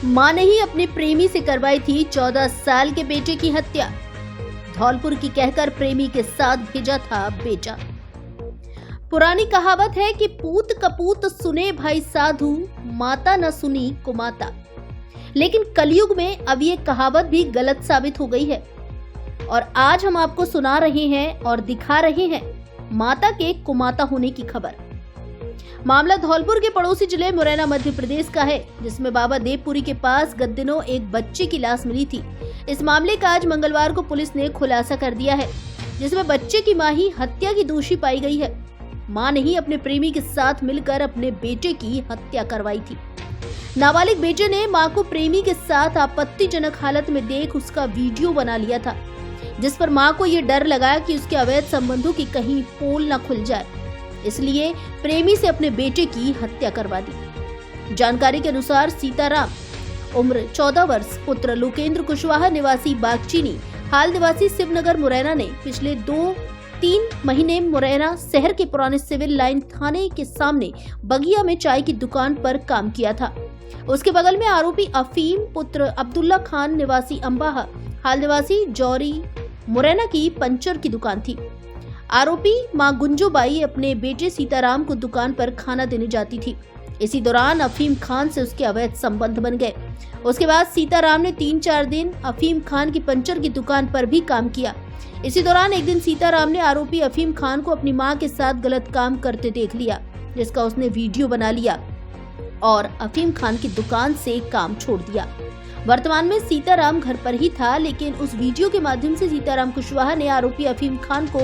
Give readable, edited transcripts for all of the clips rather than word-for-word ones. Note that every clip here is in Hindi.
मां ने ही अपने प्रेमी से करवाई थी 14 साल के बेटे की हत्या। धौलपुर की कहकर प्रेमी के साथ भेजा था बेटा। पुरानी कहावत है कि पूत कपूत सुने भाई साधु, माता न सुनी कुमाता। लेकिन कलयुग में अब ये कहावत भी गलत साबित हो गई है और आज हम आपको सुना रहे हैं और दिखा रहे हैं माता के कुमाता होने की खबर। मामला धौलपुर के पड़ोसी जिले मुरैना मध्य प्रदेश का है, जिसमें बाबा देवपुरी के पास गत दिनों एक बच्चे की लाश मिली थी। इस मामले का आज मंगलवार को पुलिस ने खुलासा कर दिया है, जिसमें बच्चे की मां ही हत्या की दोषी पाई गई है। मां ने ही अपने प्रेमी के साथ मिलकर अपने बेटे की हत्या करवाई थी। नाबालिग बेटे ने मां को प्रेमी के साथ आपत्तिजनक हालत में देख उसका वीडियो बना लिया था, जिस पर मां को ये डर लगा कि उसके अवैध संबंधों की कहीं पोल न खुल जाए, इसलिए प्रेमी से अपने बेटे की हत्या करवा दी। जानकारी के अनुसार सीताराम उम्र 14 वर्ष पुत्र लोकेंद्र कुशवाहा निवासी बागचीनी हाल निवासी शिवनगर मुरैना ने पिछले 2-3 महीने मुरैना शहर के पुराने सिविल लाइन थाने के सामने बगिया में चाय की दुकान पर काम किया था। उसके बगल में आरोपी अफीम पुत्र अब्दुल्ला खान निवासी अंबाहा हाल निवासी जौरी मुरैना की पंचर की दुकान थी। आरोपी मां गुंजोबाई अपने बेटे सीताराम को दुकान पर खाना देने जाती थी। इसी दौरान अफीम खान से उसके अवैध संबंध बन गए। उसके बाद सीताराम ने 3-4 दिन अफीम खान की पंचर की दुकान पर भी काम किया। इसी दौरान एक दिन सीताराम ने आरोपी अफीम खान को अपनी मां के साथ गलत काम करते देख लिया, जिसका उसने वीडियो बना लिया और अफीम खान की दुकान से काम छोड़ दिया। वर्तमान में सीताराम घर पर ही था, लेकिन उस वीडियो के माध्यम से सीताराम कुशवाहा ने आरोपी अफीम खान को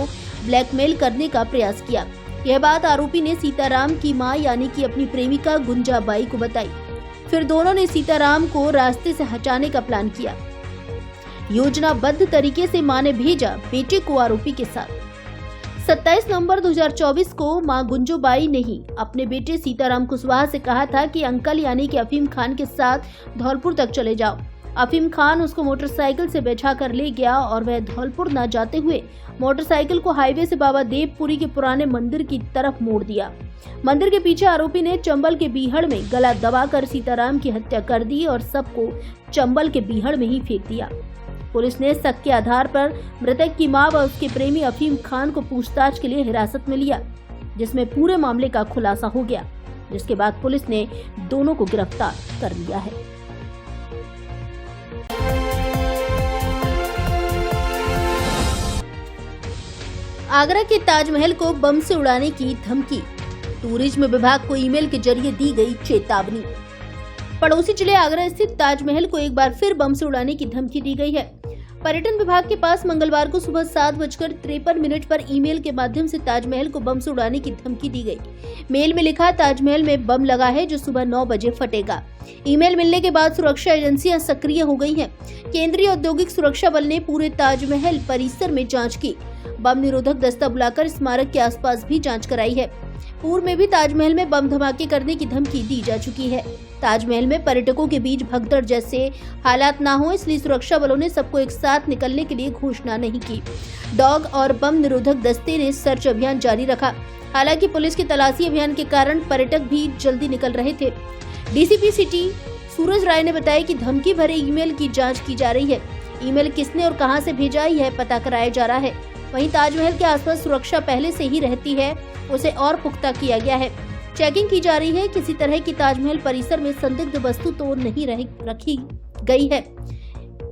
ब्लैकमेल करने का प्रयास किया। यह बात आरोपी ने सीताराम की मां यानी कि अपनी प्रेमिका गुंजाबाई को बताई। फिर दोनों ने सीताराम को रास्ते से हटाने का प्लान किया। योजनाबद्ध तरीके से मां ने भेजा बेटे को आरोपी के साथ। 27 नवंबर 2024 को मां गुंजोबाई ने ही अपने बेटे सीताराम कुशवाहा से कहा था कि अंकल यानी कि अफीम खान के साथ धौलपुर तक चले जाओ। अफीम खान उसको मोटरसाइकिल से बैठा कर ले गया और वह धौलपुर न जाते हुए मोटरसाइकिल को हाईवे से बाबा देवपुरी के पुराने मंदिर की तरफ मोड़ दिया। मंदिर के पीछे आरोपी ने चंबल के बीहड़ में गला दबाकर सीताराम की हत्या कर दी और सबको चंबल के बीहड़ में ही फेंक दिया। पुलिस ने शक के आधार पर मृतक की मां व उसके प्रेमी अफीम खान को पूछताछ के लिए हिरासत में लिया, जिसमें पूरे मामले का खुलासा हो गया, जिसके बाद पुलिस ने दोनों को गिरफ्तार कर लिया है। आगरा के ताजमहल को बम से उड़ाने की धमकी, टूरिज्म विभाग को ईमेल के जरिए दी गई चेतावनी। पड़ोसी जिले आगरा स्थित ताजमहल को एक बार फिर बम से उड़ाने की धमकी दी गई है। पर्यटन विभाग के पास मंगलवार को सुबह 7:53 पर ईमेल के माध्यम से ताजमहल को बम से उड़ाने की धमकी दी गई। मेल में लिखा, ताजमहल में बम लगा है जो सुबह 9 बजे फटेगा। ईमेल मिलने के बाद सुरक्षा एजेंसियां सक्रिय हो गई हैं। केंद्रीय औद्योगिक सुरक्षा बल ने पूरे ताजमहल परिसर में जांच की। बम निरोधक दस्ता बुलाकर स्मारक के आसपास भी जांच कराई है। पूर्व में भी ताजमहल में बम धमाके करने की धमकी दी जा चुकी है। ताजमहल में पर्यटकों के बीच भगदड़ जैसे हालात ना हो, इसलिए सुरक्षा बलों ने सबको एक साथ निकलने के लिए घोषणा नहीं की। डॉग और बम निरोधक दस्ते ने सर्च अभियान जारी रखा। हालांकि पुलिस के तलाशी अभियान के कारण पर्यटक भी जल्दी निकल रहे थे। डीसीपी सिटी सूरज राय ने बताया कि धमकी भरे ईमेल की जाँच की जा रही है। ईमेल किसने और कहाँ से भेजा यह पता कराया जा रहा है। वहीं ताजमहल के आसपास सुरक्षा पहले से ही रहती है, उसे और पुख्ता किया गया है। चेकिंग की जा रही है, किसी तरह की ताजमहल परिसर में संदिग्ध वस्तु तो नहीं रखी गई है।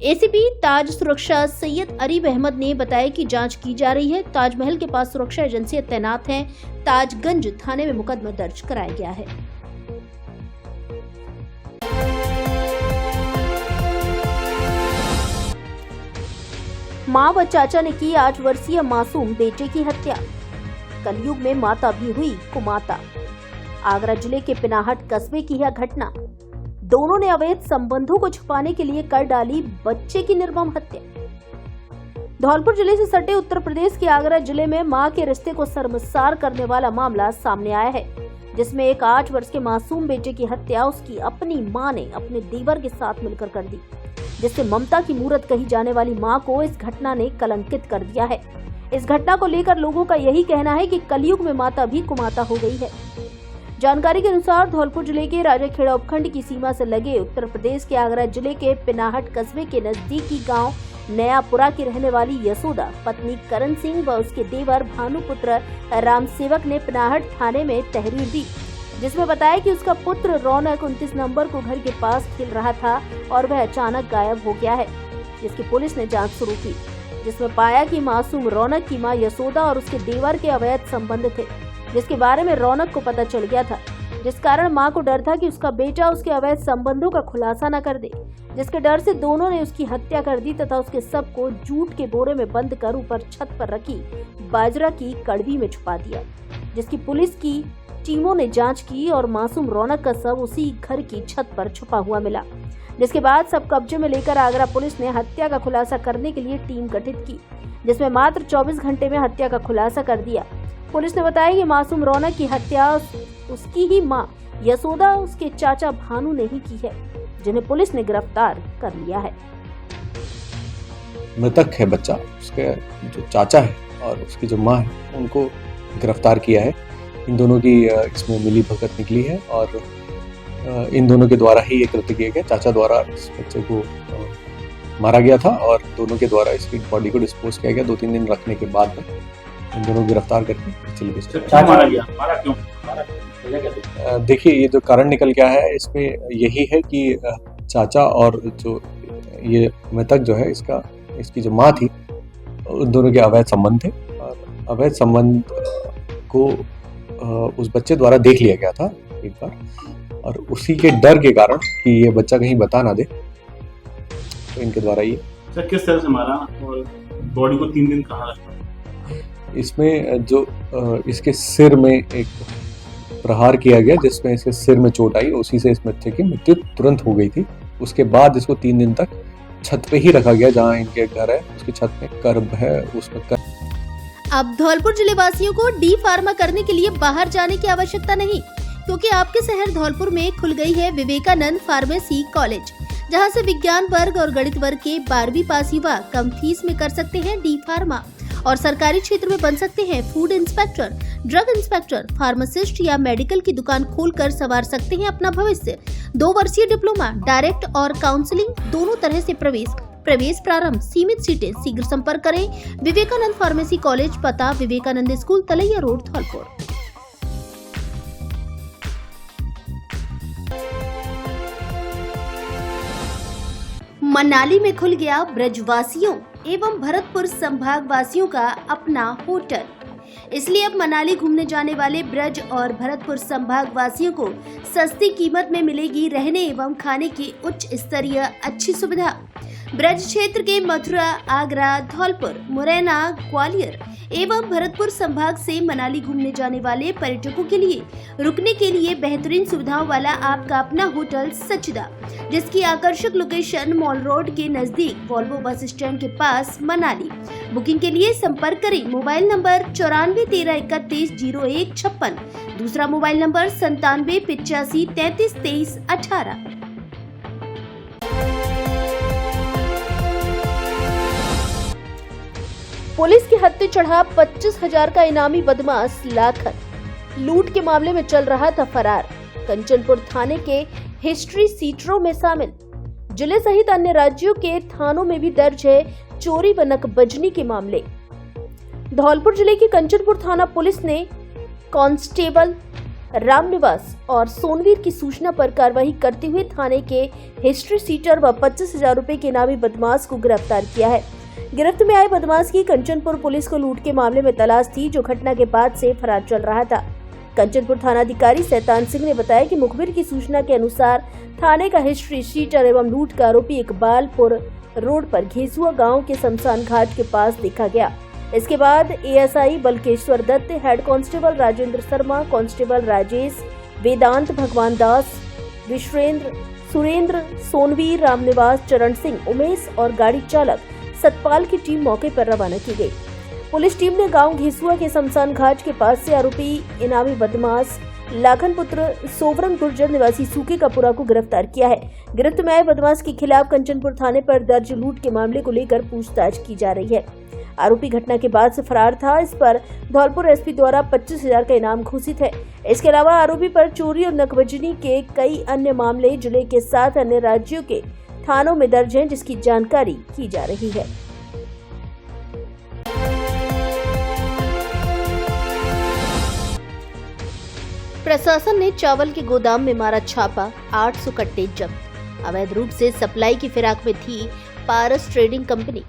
एसीपी ताज सुरक्षा सैयद अरीब अहमद ने बताया कि जांच की जा रही है। ताजमहल के पास सुरक्षा एजेंसियां तैनात हैं। ताजगंज थाने में मुकदमा दर्ज कराया गया है। मां व चाचा ने की 8 वर्षीय मासूम बेटे की हत्या, कलयुग में माता भी हुई कुमाता। आगरा जिले के पिनाहट कस्बे की यह घटना, दोनों ने अवैध संबंधों को छुपाने के लिए कर डाली बच्चे की निर्मम हत्या। धौलपुर जिले से सटे उत्तर प्रदेश के आगरा जिले में मां के रिश्ते को शर्मसार करने वाला मामला सामने आया है, जिसमें एक 8 वर्ष के मासूम बेटे की हत्या उसकी अपनी मां ने अपने देवर के साथ मिलकर कर दी, जिससे ममता की मूरत कही जाने वाली मां को इस घटना ने कलंकित कर दिया है। इस घटना को लेकर लोगों का यही कहना है कि कलयुग में माता भी कुमाता हो गई है। जानकारी के अनुसार धौलपुर जिले के राजाखेड़ा उपखंड की सीमा से लगे उत्तर प्रदेश के आगरा जिले के पिनाहट कस्बे के नजदीकी गांव नयापुरा की रहने वाली यशोदा पत्नी करण सिंह व उसके देवर भानुपुत्र राम सेवक ने पिनाहट थाने में तहरीर दी, जिसमें बताया कि उसका पुत्र रौनक 29 नवंबर को घर के पास खेल रहा था और वह अचानक गायब हो गया है, जिसकी पुलिस ने जांच शुरू की, जिसमें पाया कि मासूम रौनक की मां यशोदा और उसके देवर के अवैध संबंध थे, जिसके बारे में रौनक को पता चल गया था, जिस कारण मां को डर था कि उसका बेटा उसके अवैध संबंधों का खुलासा न कर दे, जिसके डर से दोनों ने उसकी हत्या कर दी तथा उसके शव को जूट के बोरे में बंद कर ऊपर छत पर रखी बाजरा की कड़वी में छुपा दिया, जिसकी पुलिस की टीमों ने जांच की और मासूम रौनक का शव उसी घर की छत पर छुपा हुआ मिला, जिसके बाद सब कब्जे में लेकर आगरा पुलिस ने हत्या का खुलासा करने के लिए टीम गठित की, जिसमें मात्र 24 घंटे में हत्या का खुलासा कर दिया। पुलिस ने बताया कि मासूम रौनक की हत्या उसकी ही मां यशोदा उसके चाचा भानु ने ही की है, जिन्हें पुलिस ने गिरफ्तार कर लिया है। मृतक है बच्चा, उसके जो चाचा है और उसकी जो मां है उनको गिरफ्तार किया है। इन दोनों की इसमें मिली भगत निकली है और इन दोनों के द्वारा ही ये कृत्य किया गया। चाचा द्वारा इस बच्चे को मारा गया था और दोनों के द्वारा इसकी बॉडी को डिस्पोज किया गया। 2-3 दिन रखने के बाद में इन दोनों गिरफ्तार करके मारा गया? मारा क्यों? देखिए, ये जो कारण निकल गया है इसमें यही है कि चाचा और जो ये मृतक जो है इसकी जो माँ थी उन दोनों के अवैध संबंध थे और अवैध संबंध को उस बच्चे द्वारा देख लिया गया था एक बार और उसी के डर के कारण कि ये बच्चा कहीं बता ना दे तो इनके द्वारा ये। सर, किस तरह से मारा और बॉडी को 3 दिन कहाँ रखा? इसमें जो इसके सिर में एक प्रहार किया गया जिसमें इसके सिर में चोट आई, उसी से इस बच्चे की मृत्यु तुरंत हो गई थी। उसके बाद इसको 3 दिन तक छत पे ही रखा गया, जहाँ इनके घर है उसकी छत में कर्ब है उसमें अब धौलपुर जिले वासियों को डी फार्मा करने के लिए बाहर जाने की आवश्यकता नहीं, क्योंकि आपके शहर धौलपुर में खुल गई है विवेकानंद फार्मेसी कॉलेज, जहां से विज्ञान वर्ग और गणित वर्ग के 12वीं पास युवा कम फीस में कर सकते हैं डी फार्मा और सरकारी क्षेत्र में बन सकते हैं food inspector, drug inspector, pharmacist या मेडिकल की दुकान खोलकर संवार सकते हैं अपना भविष्य। 2 वर्षीय डिप्लोमा, डायरेक्ट और काउंसलिंग दोनों तरह से प्रवेश प्रारंभ, सीमित सीटें। शीघ्र संपर्क करें विवेकानंद फार्मेसी कॉलेज, पता विवेकानंद स्कूल, तलैया रोड, धौलपुर। मनाली में खुल गया ब्रजवासियों एवं भरतपुर संभाग वासियों का अपना होटल, इसलिए अब मनाली घूमने जाने वाले ब्रज और भरतपुर संभाग वासियों को सस्ती कीमत में मिलेगी रहने एवं खाने की उच्च स्तरीय अच्छी सुविधा। ब्रज क्षेत्र के मथुरा, आगरा, धौलपुर, मुरैना, ग्वालियर एवं भरतपुर संभाग से मनाली घूमने जाने वाले पर्यटकों के लिए रुकने के लिए बेहतरीन सुविधाओं वाला आपका अपना होटल सचदा, जिसकी आकर्षक लोकेशन मॉल रोड के नजदीक वॉल्वो बस स्टैंड के पास मनाली। बुकिंग के लिए संपर्क करें मोबाइल नंबर 9413310156, दूसरा मोबाइल नंबर 9785332318। पुलिस के हत्थे चढ़ा 25,000 का इनामी बदमाश लाखन, लूट के मामले में चल रहा था फरार। कंचनपुर थाने के हिस्ट्री सीटरों में शामिल जिले सहित अन्य राज्यों के थानों में भी दर्ज है चोरी व नकबजनी के मामले। धौलपुर जिले की कंचनपुर थाना पुलिस ने कांस्टेबल रामनिवास और सोनवीर की सूचना पर कार्रवाई करते हुए थाने के हिस्ट्री सीटर व 25,000 रुपए के इनामी बदमाश को गिरफ्तार किया है। गिरफ्त में आए बदमाश की कंचनपुर पुलिस को लूट के मामले में तलाश थी, जो घटना के बाद से फरार चल रहा था। कंचनपुर थानाधिकारी शैतान सिंह ने बताया कि मुखबिर की सूचना के अनुसार थाने का हिस्ट्री शीटर एवं लूट का आरोपी इकबालपुर रोड पर घेसुआ गांव के शमशान घाट के पास देखा गया। इसके बाद ASI Balkeshwar Dutt, head constable Rajendra Sharma, constable Rajesh, Vedant, Bhagwan Das, Vishvendra, Surendra, Sonveer, Ramniwas, चरण सिंह, उमेश और गाड़ी चालक सतपाल की टीम मौके पर रवाना की गई। पुलिस टीम ने गांव घेसुआ के शमशान घाट के पास से आरोपी इनामी बदमाश लाखन पुत्र सोवरन गुर्जर निवासी सूखे कपुरा को गिरफ्तार किया है। गिरफ्त में आए बदमाश के खिलाफ कंचनपुर थाने पर दर्ज लूट के मामले को लेकर पूछताछ की जा रही है। आरोपी घटना के बाद से फरार था। इस पर धौलपुर एसपी द्वारा 25,000 का इनाम घोषित है। इसके अलावा आरोपी पर चोरी और नकबजनी के कई अन्य मामले जिले के 7 अन्य राज्यों के थानों में दर्ज हैं, जिसकी जानकारी की जा रही है। प्रशासन ने चावल के गोदाम में मारा छापा, 800 कट्टे जब्त। अवैध रूप से सप्लाई की फिराक में थी पारस ट्रेडिंग कंपनी।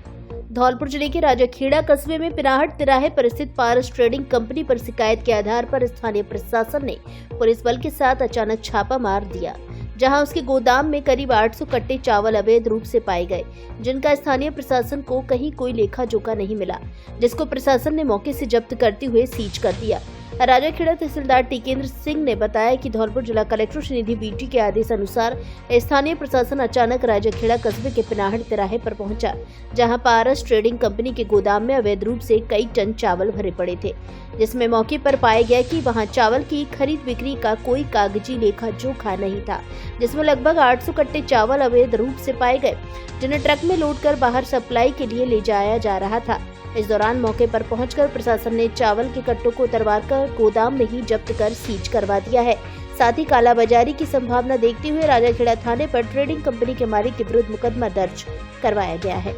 धौलपुर जिले के राजाखेड़ा कस्बे में पिनाहट तिराहे पर स्थित पारस ट्रेडिंग कंपनी पर शिकायत के आधार पर स्थानीय प्रशासन ने पुलिस बल के साथ अचानक छापा मार दिया, जहां उसके गोदाम में करीब 800 कट्टे चावल अवैध रूप से पाए गए, जिनका स्थानीय प्रशासन को कहीं कोई लेखा जोखा नहीं मिला, जिसको प्रशासन ने मौके से जब्त करते हुए सीज कर दिया। राजाखेड़ा तहसीलदार टिकेंद्र सिंह ने बताया कि धौलपुर जिला कलेक्टर श्रीनिधि बीटी के आदेश अनुसार स्थानीय प्रशासन अचानक राजाखेड़ा कस्बे के पिनाहट तिराहे पर पहुंचा, जहां पारस ट्रेडिंग कंपनी के गोदाम में अवैध रूप से कई टन चावल भरे पड़े थे, जिसमें मौके पर पाया गया कि वहां चावल की खरीद बिक्री का कोई कागजी लेखा जोखा नहीं था, जिसमें लगभग 800 कट्टे चावल अवैध रूप से पाए गए, जिन्हें ट्रक में लोड कर बाहर सप्लाई के लिए ले जाया जा रहा था। इस दौरान मौके पर पहुंचकर प्रशासन ने चावल के कट्टों को उतरवाकर गोदाम में ही जब्त कर सीज करवा दिया है। साथ ही कालाबाजारी की संभावना देखते हुए राजाखेड़ा थाने पर ट्रेडिंग कंपनी के मालिक के विरुद्ध मुकदमा दर्ज करवाया गया है।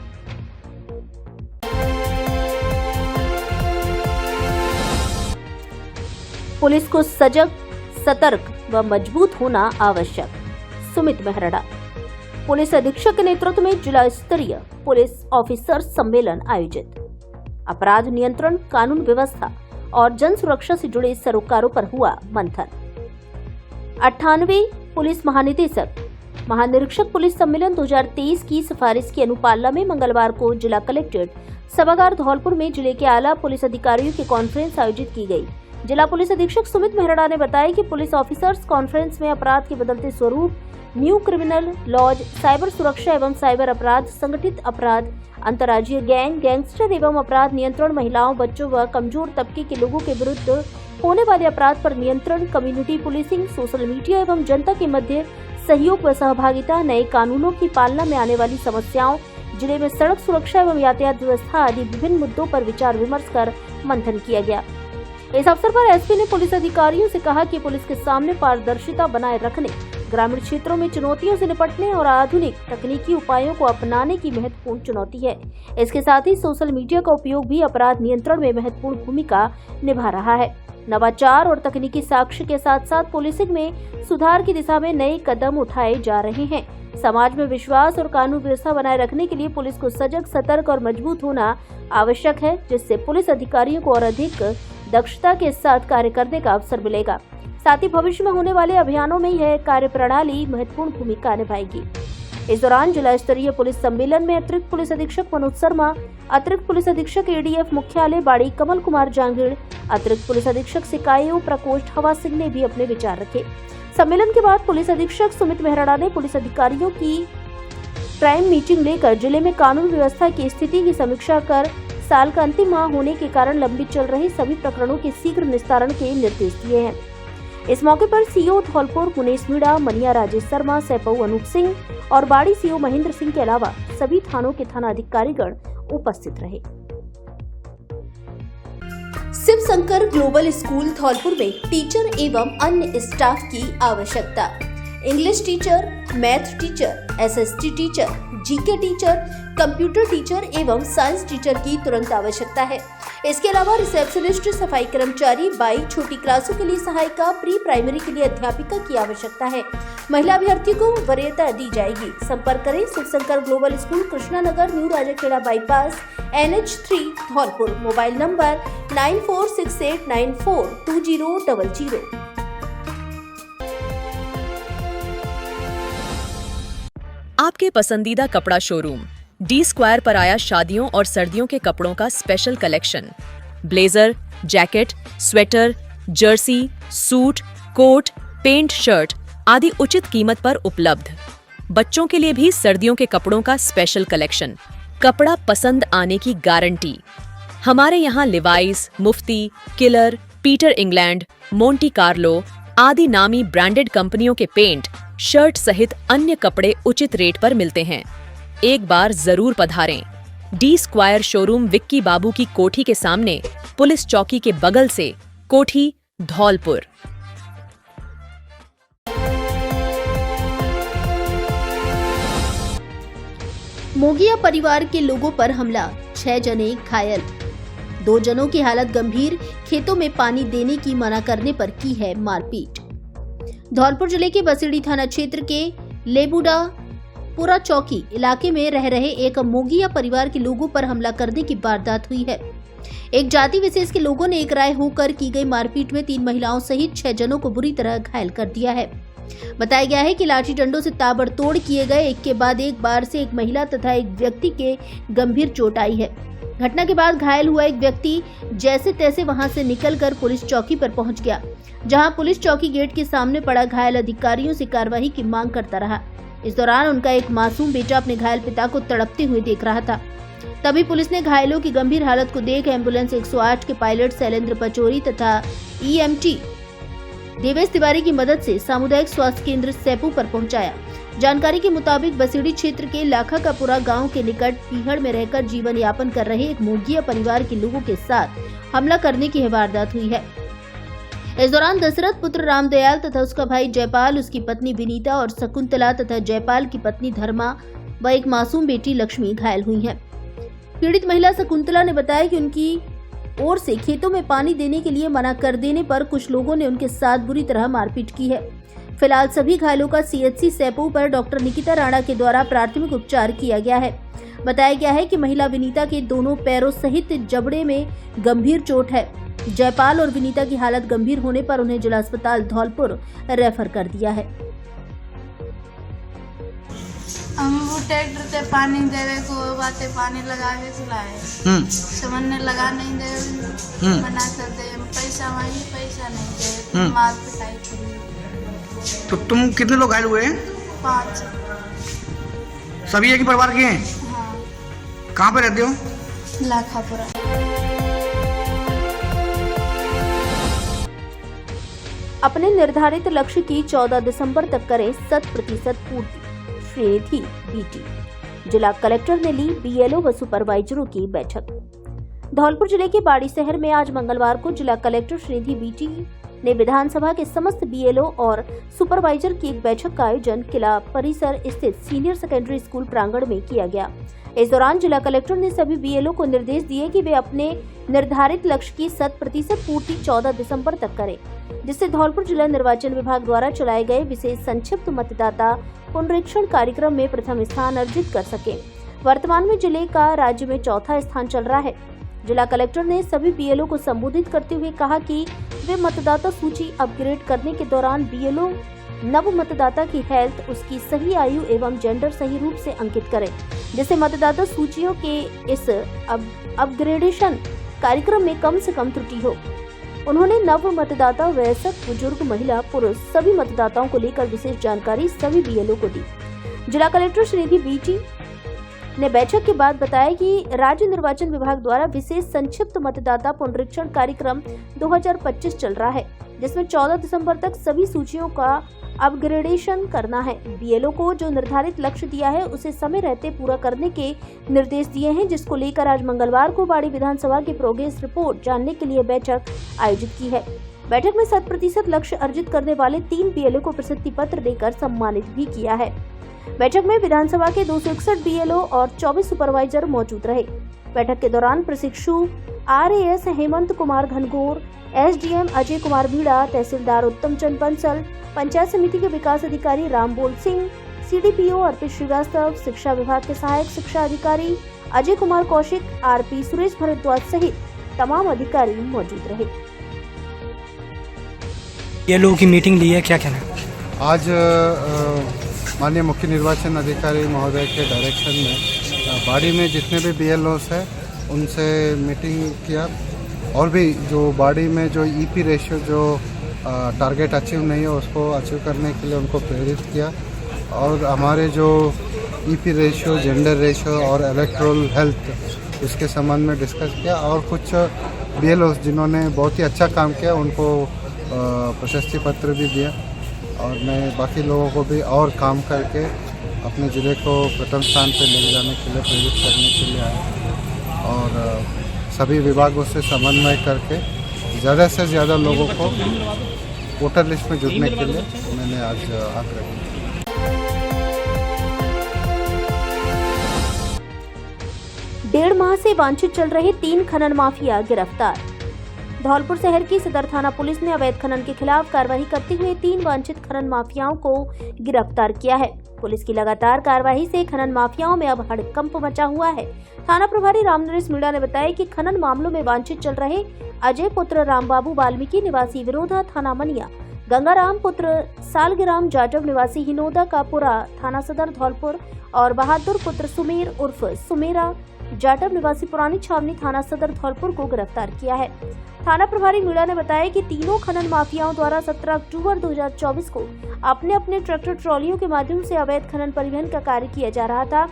पुलिस को सजग, सतर्क व मजबूत होना आवश्यक। सुमित मेहरड़ा। पुलिस अधीक्षक के नेतृत्व में जिला स्तरीय पुलिस ऑफिसर सम्मेलन आयोजित। अपराध नियंत्रण, कानून व्यवस्था और जन सुरक्षा से जुड़े सरोकारों पर हुआ मंथन। 98वें पुलिस महानिरीक्षक पुलिस सम्मेलन 2023 की सिफारिश की अनुपालना में मंगलवार को जिला कलेक्ट्रेट सभागार धौलपुर में जिले के आला पुलिस अधिकारियों की कॉन्फ्रेंस आयोजित की गई। जिला पुलिस अधीक्षक सुमित मेहरड़ा ने बताया कि पुलिस ऑफिसर्स कॉन्फ्रेंस में अपराध के बदलते स्वरूप, न्यू क्रिमिनल लॉज, साइबर सुरक्षा एवं साइबर अपराध, संगठित अपराध, अंतर्राज्यीय गैंगस्टर एवं अपराध नियंत्रण, महिलाओं, बच्चों व कमजोर तबके के लोगों के विरुद्ध होने वाले अपराध पर नियंत्रण, कम्युनिटी पुलिसिंग, सोशल मीडिया एवं जनता के मध्य सहयोग व सहभागिता, नए कानूनों की पालना में आने वाली समस्याओं, जिले में सड़क सुरक्षा एवं यातायात व्यवस्था आदि विभिन्न मुद्दों पर विचार विमर्श कर मंथन किया गया। इस अवसर पर एसपी ने पुलिस अधिकारियों से कहा कि पुलिस के सामने पारदर्शिता बनाए रखने, ग्रामीण क्षेत्रों में चुनौतियों से निपटने और आधुनिक तकनीकी उपायों को अपनाने की महत्वपूर्ण चुनौती है। इसके साथ ही सोशल मीडिया का उपयोग भी अपराध नियंत्रण में महत्वपूर्ण भूमिका निभा रहा है। नवाचार और तकनीकी साक्ष्य के साथ साथ पुलिसिंग में सुधार की दिशा में नए कदम उठाए जा रहे हैं। समाज में विश्वास और कानून व्यवस्था बनाए रखने के लिए पुलिस को सजग, सतर्क और मजबूत होना आवश्यक है, जिससे पुलिस अधिकारियों को और अधिक दक्षता के साथ कार्य करने का अवसर मिलेगा। साथ ही भविष्य में होने वाले अभियानों में यह कार्य प्रणाली महत्वपूर्ण भूमिका निभाएगी। इस दौरान जिला स्तरीय पुलिस सम्मेलन में अतिरिक्त पुलिस अधीक्षक मनोज शर्मा, अतिरिक्त पुलिस अधीक्षक एडीएफ मुख्यालय बाड़ी कमल कुमार जांगीड़, अतिरिक्त पुलिस अधीक्षक सिकाईओ प्रकोष्ठ हवा सिंह ने भी अपने विचार रखे। सम्मेलन के बाद पुलिस अधीक्षक सुमित मेहरड़ा ने पुलिस अधिकारियों की प्राइम मीटिंग लेकर जिले में कानून व्यवस्था की स्थिति की समीक्षा कर साल का अंतिम माह होने के कारण लंबित चल रहे सभी प्रकरणों के शीघ्र निस्तारण के निर्देश दिए हैं। इस मौके पर सीओ धौलपुर मुनेश मीणा, मनिया राजेश शर्मा, सैपऊ अनूप सिंह और बाड़ी सीओ महेंद्र सिंह के अलावा सभी थानों के थाना अधिकारीगण उपस्थित रहे। शिव शंकर ग्लोबल स्कूल धौलपुर में टीचर एवं अन्य स्टाफ की आवश्यकता। English teacher, math teacher, SST teacher, GK teacher, computer teacher एवं साइंस टीचर की तुरंत आवश्यकता है। इसके अलावा रिसेप्शनिस्ट, सफाई कर्मचारी, 22 छोटी क्लासों के लिए सहायिका, प्री प्राइमरी के लिए अध्यापिका की आवश्यकता है। महिला अभ्यर्थी को वरीयता दी जाएगी। संपर्क करें Shiv Shankar global school, Krishna Nagar, new Rajakhera bypass, NH3 Dholpur. Mobile number 9468942000। आपके पसंदीदा कपड़ा शोरूम डी स्क्वायर पर आया शादियों और सर्दियों के कपड़ों का special collection. Blazer, jacket, sweater, jersey, suit, coat, pant, shirt आदि उचित कीमत पर उपलब्ध। बच्चों के लिए भी सर्दियों के कपड़ों का स्पेशल कलेक्शन। कपड़ा पसंद आने की गारंटी। हमारे यहाँ Levi's, Mufti, Killer, Peter England, Monte Carlo आदि नामी ब्रांडेड कंपनियों के पेंट, शर्ट सहित अन्य कपड़े उचित रेट पर मिलते हैं। एक बार जरूर पधारें। डी स्क्वायर शोरूम विक्की बाबू की कोठी के सामने, पुलिस चौकी के बगल से, कोठी, धौलपुर। मोगिया परिवार के लोगों पर हमला, 6 जने घायल, 2 जनों की हालत गंभीर, खेतों में पानी देने की मना करने पर की है मारपीट। धौलपुर जिले के बसीड़ी थाना क्षेत्र के लेबुडा पुरा चौकी इलाके में रह रहे एक मोगिया परिवार के लोगों पर हमला करने की वारदात हुई है। एक जाति विशेष के लोगों ने एक राय होकर की गई मारपीट में 3 महिलाओं सहित 6 जनों को बुरी तरह घायल कर दिया है। बताया गया है कि लाठी डंडों से ताबड़तोड़ किए गए एक के बाद एक बार से एक महिला तथा एक व्यक्ति के गंभीर चोट आई है। घटना के बाद घायल हुआ एक व्यक्ति जैसे तैसे वहां से निकलकर पुलिस चौकी पर पहुंच गया, जहां पुलिस चौकी गेट के सामने पड़ा घायल अधिकारियों से कार्रवाई की मांग करता रहा। इस दौरान उनका एक मासूम बेटा अपने घायल पिता को तड़पते हुए देख रहा था। तभी पुलिस ने घायलों की गंभीर हालत को देख एम्बुलेंस 108 के पायलट शैलेंद्र पचौरी तथा EMT देवेश तिवारी की मदद से सामुदायिक स्वास्थ्य केंद्र सैपू पर पहुंचाया। जानकारी के मुताबिक बसीड़ी क्षेत्र के लाखा का पुरा गांव के निकट पीहड़ में रहकर जीवन यापन कर रहे एक मोगिया परिवार के लोगों के साथ हमला करने की वारदात हुई है। इस दौरान दशरथ पुत्र रामदयाल तथा उसका भाई जयपाल, उसकी पत्नी विनीता और शकुंतला तथा जयपाल की पत्नी धर्मा व एक मासूम बेटी लक्ष्मी घायल हुई हैं। पीड़ित महिला शकुंतला ने बताया कि उनकी ओर से खेतों में पानी देने के लिए मना कर देने पर कुछ लोगों ने उनके साथ बुरी तरह मारपीट की है। फिलहाल सभी घायलों का CHC सैपू पर डॉक्टर निकिता राणा के द्वारा प्राथमिक उपचार किया गया है। बताया गया है कि महिला विनीता के दोनों पैरों सहित जबड़े में गंभीर चोट है। जयपाल और विनीता की हालत गंभीर होने पर उन्हें जिला अस्पताल धौलपुर रेफर कर दिया है। हम वो ट्रैक्टर से पानी देवे को बाते पानी लगा के सुलाए, समझने लगा नहीं दे, मना कर दे, पैसा मांगे पैसा नहीं दे, मार पिटाई की। तो तुम कितने लोग घायल हुए हैं? 5। सभी एक ही परिवार के हैं? हाँ। कहाँ पे रहते हो? लाखापुरा। अपने निर्धारित लक्ष्य की 14 दिसंबर तक करें 100% पूर्ति, श्रीनिधि BT। जिला कलेक्टर ने ली BLO व सुपरवाइजरों की बैठक। धौलपुर जिले के बाड़ी शहर में आज मंगलवार को जिला कलेक्टर श्रीनिधि BT ने विधानसभा के समस्त BLO और सुपरवाइजर की एक बैठक का आयोजन किला परिसर स्थित सीनियर सेकेंडरी स्कूल प्रांगण में किया गया। इस दौरान जिला कलेक्टर ने सभी BLO को निर्देश दिए कि वे अपने निर्धारित लक्ष्य की 100% पूर्ति 14 दिसंबर तक करें, जिससे धौलपुर जिला निर्वाचन विभाग द्वारा चलाए गए विशेष संक्षिप्त मतदाता पुनरीक्षण कार्यक्रम में प्रथम स्थान अर्जित कर सके। वर्तमान में जिले का राज्य में 4था स्थान चल रहा है। जिला कलेक्टर ने सभी BLO को संबोधित करते हुए कहा कि वे मतदाता सूची अपग्रेड करने के दौरान BLO नव मतदाता की हेल्थ, उसकी सही आयु एवं जेंडर सही रूप से अंकित करें, जिससे मतदाता सूचियों के इस अपग्रेडेशन कार्यक्रम में कम से कम त्रुटि हो। उन्होंने नव मतदाता, वयस्क, बुजुर्ग, महिला, पुरुष सभी मतदाताओं को लेकर विशेष जानकारी सभी BLO को दी। जिला कलेक्टर श्रीनिधि BT ने बैठक के बाद बताया कि राज्य निर्वाचन विभाग द्वारा विशेष संक्षिप्त मतदाता पुनरीक्षण कार्यक्रम 2025 चल रहा है, जिसमें 14 दिसंबर तक सभी सूचियों का अपग्रेडेशन करना है। BLO को जो निर्धारित लक्ष्य दिया है उसे समय रहते पूरा करने के निर्देश दिए हैं, जिसको लेकर आज मंगलवार को बाड़ी विधानसभा की प्रोग्रेस रिपोर्ट जानने के लिए बैठक आयोजित की है। बैठक में 100% लक्ष्य अर्जित करने वाले 3 BLO को प्रशस्ति पत्र देकर सम्मानित भी किया है। बैठक में विधानसभा के 261 BLO और 24 सुपरवाइजर मौजूद रहे। बैठक के दौरान प्रशिक्षु RAS हेमंत कुमार घनघोर, SDM अजय कुमार भीड़ा, तहसीलदार उत्तम चंद बंसल, पंचायत समिति के विकास अधिकारी रामबोल सिंह, CDPO अर्पित श्रीवास्तव, शिक्षा विभाग के सहायक शिक्षा अधिकारी अजय कुमार कौशिक, RP सुरेश भारद्वाज सहित तमाम अधिकारी मौजूद रहे। BLO की मीटिंग ली है, क्या कहना है? आज माननीय मुख्य निर्वाचन अधिकारी महोदय के डायरेक्शन में बाड़ी में जितने भी BLOs हैं उनसे मीटिंग किया, और भी जो बाड़ी में जो EP रेशियो जो टारगेट अचीव नहीं है उसको अचीव करने के लिए उनको प्रेरित किया, और हमारे जो EP रेशियो, जेंडर रेशियो और इलेक्टोरल हेल्थ इसके संबंध में डिस्कस किया, और कुछ BLOs जिन्होंने बहुत ही अच्छा काम किया उनको प्रशस्ति पत्र भी दिया, और मैं बाकी लोगों को भी और काम करके अपने ज़िले को प्रथम स्थान पर ले जाने के लिए, प्रेरित करने के लिए आए और सभी विभागों से समन्वय करके ज़्यादा से ज़्यादा लोगों को वोटर लिस्ट में जुड़ने के लिए मैंने आज आग्रह किया। डेढ़ माह से वांछित चल रहे 3 खनन माफिया गिरफ्तार। धौलपुर शहर की सदर थाना पुलिस ने अवैध खनन के खिलाफ कार्रवाई करते हुए 3 वांछित खनन माफियाओं को गिरफ्तार किया है। पुलिस की लगातार कार्रवाई से खनन माफियाओं में अब हड़कंप मचा हुआ है। थाना प्रभारी रामनरेश मीणा ने बताया कि खनन मामलों में वांछित चल रहे अजय पुत्र रामबाबू वाल्मीकि निवासी विरोधा थाना मनिया, गंगाराम पुत्र सालग्राम जाटव निवासी हिनोदा कापुरा थाना सदर धौलपुर और बहादुर पुत्र सुमेर उर्फ सुमेरा जाटव निवासी पुरानी छावनी थाना सदर धौलपुर को गिरफ्तार किया है। थाना प्रभारी मीणा ने बताया कि तीनों खनन माफियाओं द्वारा 17 अक्टूबर 2024 को अपने अपने ट्रैक्टर ट्रॉलियों के माध्यम से अवैध खनन परिवहन का कार्य किया जा रहा था,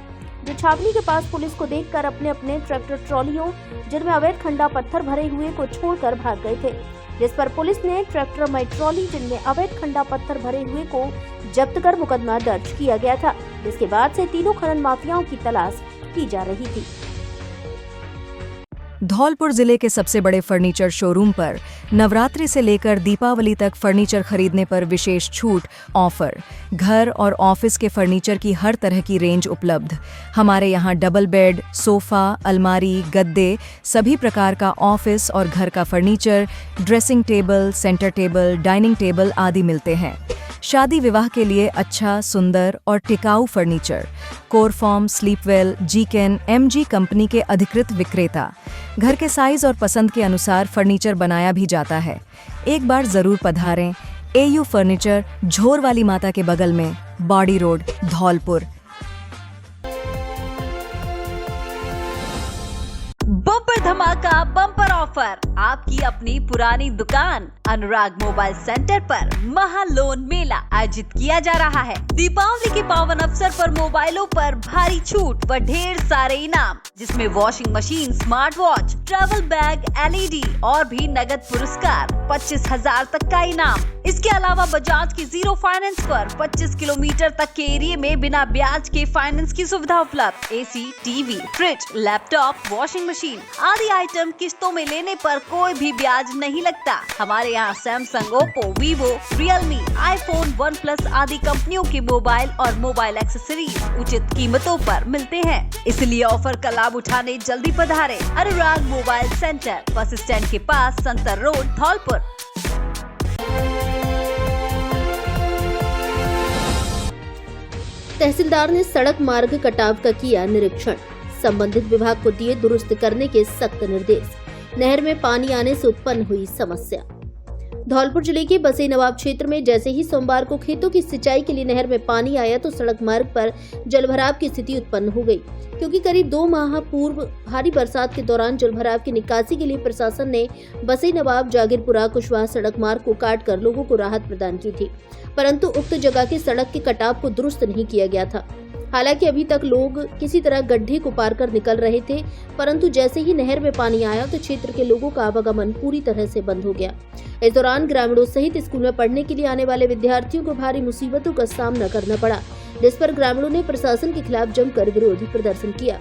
जो छावनी के पास पुलिस को देखकर अपने अपने ट्रैक्टर ट्रॉलियों जिनमें अवैध खंडा पत्थर भरे हुए को छोड़कर भाग गए थे, जिस पर पुलिस ने ट्रैक्टर मई ट्रॉली जिनमें अवैध खंडा पत्थर भरे हुए को जब्त कर मुकदमा दर्ज किया गया था, जिसके बाद से तीनों खनन माफियाओं की तलाश की जा रही थी। धौलपुर जिले के सबसे बड़े फर्नीचर शोरूम पर नवरात्रि से लेकर दीपावली तक फर्नीचर खरीदने पर विशेष छूट ऑफर। घर और ऑफिस के फर्नीचर की हर तरह की रेंज उपलब्ध। हमारे यहाँ डबल बेड, सोफा, अलमारी, गद्दे, सभी प्रकार का ऑफिस और घर का furniture, dressing table, centre table, dining table आदि मिलते हैं। शादी विवाह के लिए अच्छा, सुंदर और टिकाऊ फर्नीचर। कोरफॉर्म, स्लीपवेल, जीकेन, एमजी कंपनी के अधिकृत विक्रेता। घर के साइज और पसंद के अनुसार फर्नीचर बनाया भी जाता है। एक बार जरूर पधारें। एयू फर्नीचर, झोर वाली माता के बगल में, बॉडी रोड, धौलपुर। बम्पर धमाका, बम्पर ऑफर। आपकी अपनी पुरानी दुकान अनुराग मोबाइल सेंटर पर महा लोन मेला आयोजित किया जा रहा है। दीपावली के पावन अवसर पर मोबाइलों पर भारी छूट व ढेर सारे इनाम, जिसमें washing machine, smart watch, travel bag, LED और भी नगद पुरस्कार 25,000 तक का इनाम। इसके अलावा बजाज की 0 फाइनेंस पर 25 किलोमीटर तक के एरिया में बिना ब्याज के फाइनेंस की सुविधा उपलब्ध। AC, TV, fridge, laptop, washing machine आदि आइटम किस्तों में लेने पर कोई भी ब्याज नहीं लगता। हमारे यहाँ Samsung, Oppo, Vivo, Realme, iPhone, one plus आदि कंपनियों के मोबाइल और मोबाइल एक्सेसरीज उचित कीमतों पर मिलते हैं। इसलिए ऑफर का लाभ उठाने जल्दी पधारें। अनुराग मोबाइल सेंटर, बस स्टैंड के पास, संतर रोड, धौलपुर। तहसीलदार ने सड़क मार्ग कटाव का किया निरीक्षण। संबंधित विभाग को दिए दुरुस्त करने के सख्त निर्देश। नहर में पानी आने से उत्पन्न हुई समस्या। धौलपुर जिले के बसई नवाब क्षेत्र में जैसे ही सोमवार को खेतों की सिंचाई के लिए नहर में पानी आया तो सड़क मार्ग पर जलभराव की स्थिति उत्पन्न हो गई, क्योंकि करीब 2 माह पूर्व भारी बरसात के दौरान जलभराव की निकासी के लिए प्रशासन ने बसई नवाब जागीरपुरा कुशवाहा सड़क मार्ग को काटकर लोगों को राहत प्रदान की थी, परंतु उक्त जगह की सड़क के कटाव को दुरुस्त नहीं किया गया था। हालांकि अभी तक लोग किसी तरह गड्ढे को पार कर निकल रहे थे, परंतु जैसे ही नहर में पानी आया तो क्षेत्र के लोगों का आवागमन पूरी तरह से बंद हो गया। इस दौरान ग्रामीणों सहित स्कूल में पढ़ने के लिए आने वाले विद्यार्थियों को भारी मुसीबतों का सामना करना पड़ा, जिस पर ग्रामीणों ने प्रशासन के खिलाफ जमकर विरोध प्रदर्शन किया।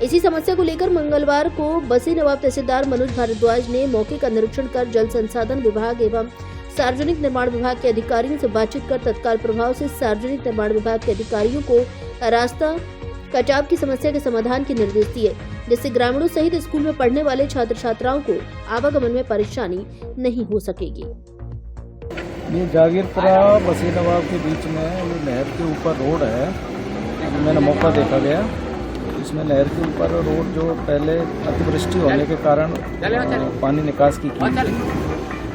इसी समस्या को लेकर मंगलवार को बसई नवाब तहसीलदार मनोज भारद्वाज ने मौके का निरीक्षण कर जल संसाधन विभाग एवं सार्वजनिक निर्माण विभाग के अधिकारियों से बातचीत कर तत्काल प्रभाव से सार्वजनिक निर्माण विभाग के अधिकारियों को रास्ता कटाव की समस्या के समाधान के निर्देश दिए, जिससे ग्रामीणों सहित स्कूल में पढ़ने वाले छात्र छात्राओं को आवागमन में परेशानी नहीं हो सकेगी। ये जागीरपुरा बसई नवाब के बीच में ये नहर के ऊपर रोड है, मैंने मौका देखा गया। इसमें नहर के ऊपर रोड जो पहले अतिवृष्टि होने के कारण पानी निकास की थी,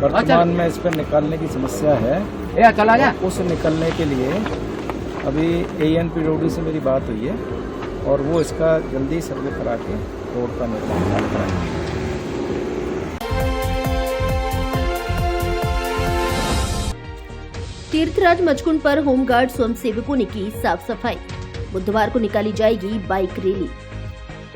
वर्तमान में इस पर निकालने की समस्या है। उस निकलने के लिए अभी ANPWD से मेरी बात हुई है और वो इसका जल्दी सर्वे करा के रोड का निर्माण कराएंगे। तीर्थराज मचकुंड पर होमगार्ड स्वयंसेवकों ने की साफ सफाई। बुधवार को निकाली जाएगी बाइक रैली।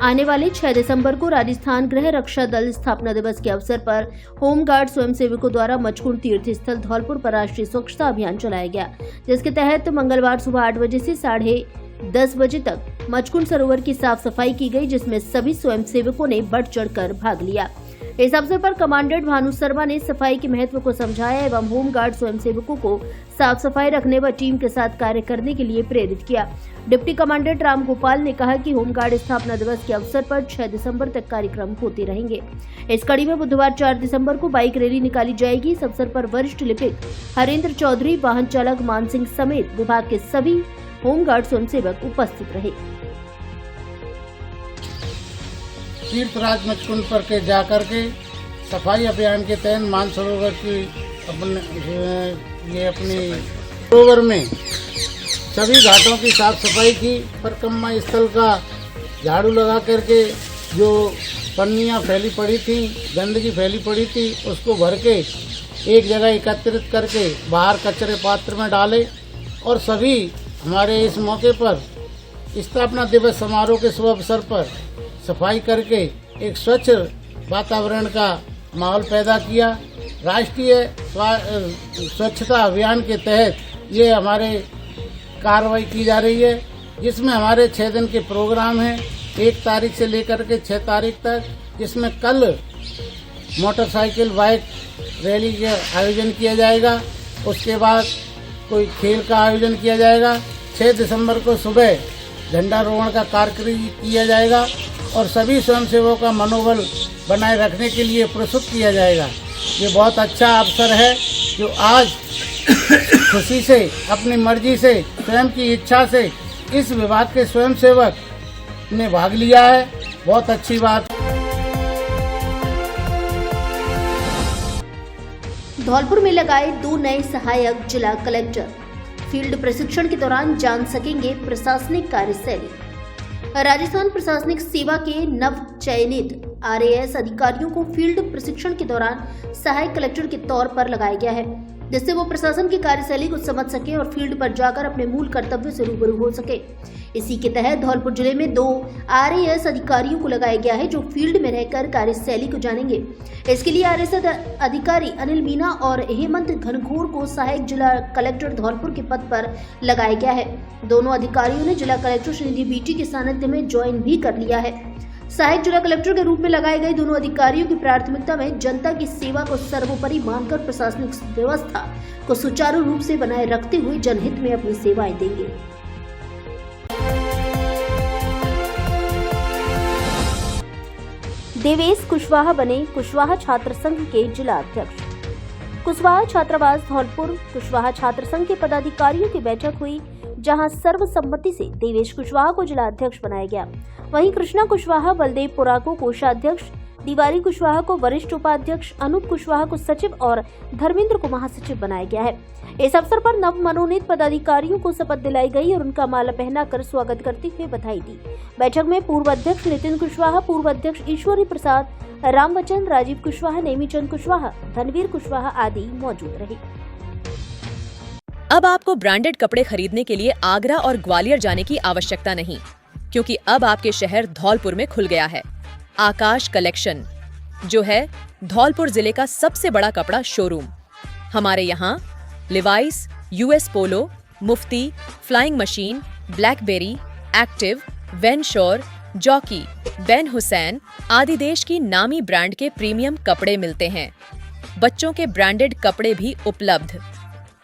आने वाले 6 दिसंबर को राजस्थान गृह रक्षा दल स्थापना दिवस के अवसर पर होमगार्ड स्वयंसेवकों द्वारा मचकुंड तीर्थ स्थल धौलपुर पर राष्ट्रीय स्वच्छता अभियान चलाया गया, जिसके तहत मंगलवार सुबह 8 बजे से 10:30 बजे तक मचकुंड सरोवर की साफ सफाई की गई, जिसमें सभी स्वयंसेवकों ने बढ़ चढ़कर भाग लिया। इस अवसर पर कमांडेंट भानु शर्मा ने सफाई के महत्व को समझाया एवं होमगार्ड स्वयंसेवकों को साफ सफाई रखने व टीम के साथ कार्य करने के लिए प्रेरित किया। डिप्टी कमांडेंट राम गोपाल ने कहा कि होमगार्ड स्थापना दिवस के अवसर पर 6 दिसंबर तक कार्यक्रम होते रहेंगे। इस कड़ी में बुधवार 4 दिसंबर को बाइक रैली निकाली जाएगी। इस अवसर पर वरिष्ठ लिपिक हरेंद्र चौधरी, वाहन चालक मान सिंह समेत विभाग के सभी होमगार्ड स्वयंसेवक उपस्थित रहे। तीर्थराज मचकुंड पर के जाकर के सफाई अभियान के तहत मानसरोवर की अपनी सरोवर में सभी घाटों की साफ सफाई की। परिक्रमा स्थल का झाड़ू लगा करके जो पन्नियाँ फैली पड़ी थी, गंदगी फैली पड़ी थी, उसको भर के एक जगह एकत्रित करके बाहर कचरे पात्र में डाले और सभी हमारे इस मौके पर स्थापना दिवस समारोह के शुभ अवसर पर सफाई करके एक स्वच्छ वातावरण का माहौल पैदा किया। राष्ट्रीय स्वच्छता अभियान के तहत ये हमारे कार्रवाई की जा रही है, जिसमें हमारे 6 दिन के प्रोग्राम हैं, 1 तारीख से लेकर के 6 तारीख तक, जिसमें कल मोटरसाइकिल बाइक रैली का आयोजन किया जाएगा। उसके बाद कोई खेल का आयोजन किया जाएगा। 6 दिसंबर को सुबह झंडारोहण का कार्यक्रम किया जाएगा और सभी स्वयंसेवकों का मनोबल बनाए रखने के लिए प्रस्तुत किया जाएगा। ये बहुत अच्छा अवसर है जो आज खुशी से, अपनी मर्जी से, स्वयं की इच्छा से इस विभाग के स्वयंसेवक ने भाग लिया है। बहुत अच्छी बात। धौलपुर में लगाए 2 नए सहायक जिला कलेक्टर। फील्ड प्रशिक्षण के दौरान जान सकेंगे प्रशासनिक कार्यशैली। राजस्थान प्रशासनिक सेवा के नव चयनित RAS अधिकारियों को फील्ड प्रशिक्षण के दौरान सहायक कलेक्टर के तौर पर लगाया गया है, जिससे वो प्रशासन की कार्यशैली को समझ सके और फील्ड पर जाकर अपने मूल कर्तव्य से रूबरू हो सके। इसी के तहत धौलपुर जिले में 2 RAS अधिकारियों को लगाया गया है, जो फील्ड में रहकर कार्यशैली को जानेंगे। इसके लिए RAS अधिकारी अनिल मीना और हेमंत घनघोर को सहायक जिला कलेक्टर धौलपुर के पद पर लगाया गया है। दोनों अधिकारियों ने जिला कलेक्टर श्रीनिधि बीटी के सानिध्य में ज्वाइन भी कर लिया है। सहायक जिला कलेक्टर के रूप में लगाए गए दोनों अधिकारियों की प्राथमिकता में जनता की सेवा को सर्वोपरि मानकर प्रशासनिक व्यवस्था को सुचारू रूप से बनाए रखते हुए जनहित में अपनी सेवाएं देंगे। देवेश कुशवाहा बने कुशवाहा छात्र संघ के जिला अध्यक्ष। कुशवाहा छात्रावास धौलपुर कुशवाहा छात्र संघ के पदाधिकारियों की बैठक हुई, जहां सर्वसम्मति से देवेश कुशवाहा को जिला अध्यक्ष बनाया गया। वहीं कृष्णा कुशवाहा, बलदेव पुरा को कोषाध्यक्ष, दीवारी कुशवाहा को वरिष्ठ उपाध्यक्ष, अनूप कुशवाहा को सचिव और धर्मेंद्र को महासचिव बनाया गया है। इस अवसर पर नव मनोनीत पदाधिकारियों को शपथ दिलाई गई और उनका माला पहनाकर स्वागत करते हुए बधाई दी। बैठक में पूर्व अध्यक्ष नितिन कुशवाहा, पूर्व अध्यक्ष ईश्वरी प्रसाद, रामवचन, राजीव कुशवाहा, नेमीचंद कुशवाहा, धनवीर कुशवाहा आदि मौजूद रहे। अब आपको ब्रांडेड कपड़े खरीदने के लिए आगरा और ग्वालियर जाने की आवश्यकता नहीं, क्योंकि अब आपके शहर धौलपुर में खुल गया है आकाश कलेक्शन, जो है धौलपुर जिले का सबसे बड़ा कपड़ा शोरूम। हमारे यहाँ Levi's, US polo, Mufti, flying machine, blackberry, active, when शोर, जॉकी, बेन हुसैन आदि देश की नामी ब्रांड के प्रीमियम कपड़े मिलते हैं। बच्चों के ब्रांडेड कपड़े भी उपलब्ध।